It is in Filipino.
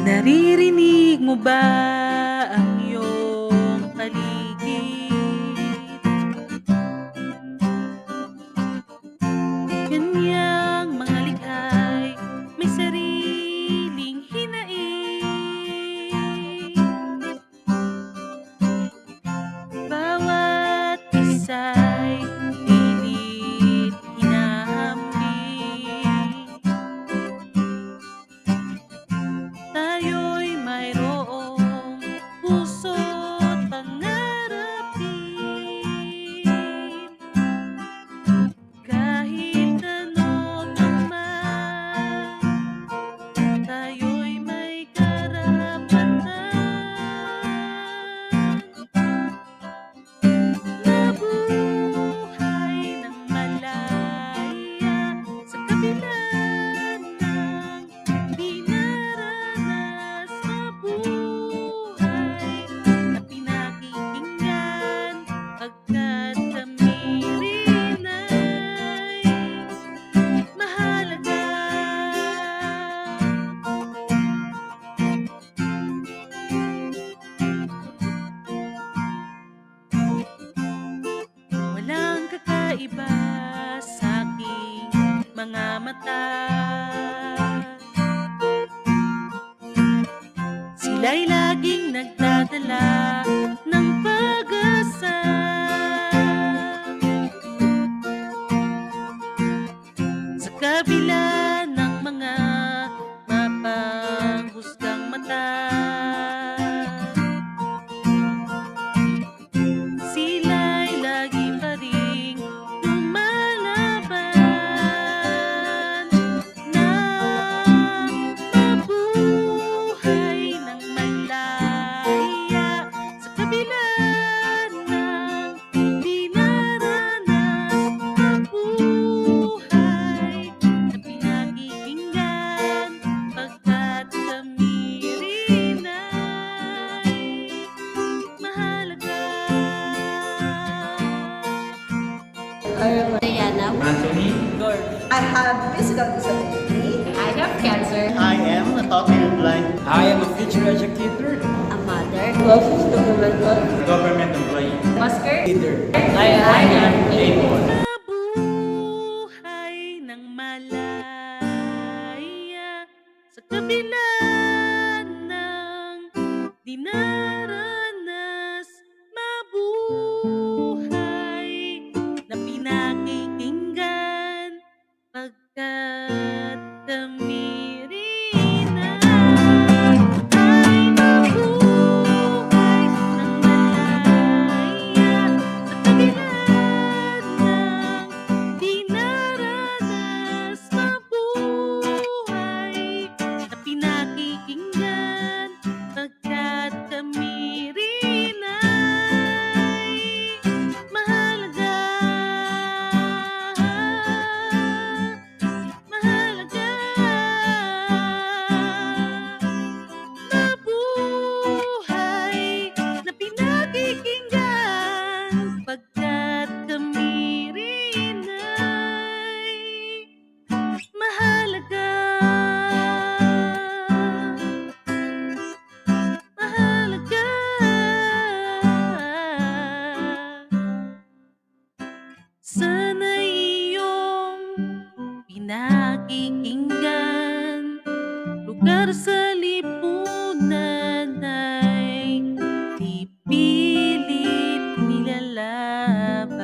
Naririnig mo ba ang iyong paligid? Kanyang mga likha'y may sariling hinaing. Bawat isa'y pilit hinahambing. Tayo'y mayroong puso't pangarap din. Kahit ano pa man, tayo'y may karapatan. Nabuhay ng malaya sa kabila ng dinaranas. Mabuhay na pinakikinggan pagkat kami rin ay mahalaga. Walang kakaiba sa aking mga mata. Sila'y laging nagdadala ng pag-asa. Sa kabila ng mga mapanghusgang mata, sila'y lagi pa ring lumalaban na mabuhay ng malaya sa kabila ng dinaranas. Mabuhay na pinakikinggan pagkat kami rin ay mahalaga. Diana. Anthony. I have physical disability. I have cancer. I am totally blind. I am a future educator, A mother. Government employee. Oscar. leader. I am Able. Mabuhay ng malaya sa kabila ng dinaranas. Mabuhay na pinakikinggan pagkat kami rin ay mabuhay ng malaya sa kabila ng dinaranas. Mabuhay na pinakikinggan pagkat kami rin ay mahalaga. Mahalaga. Mabuhay na pinakikinggan pagkat kami rin ay mahalaga. Mahalaga. Sana'y iyong pinakikinggan, lugar sa lipunan ay di pilit nilalaban.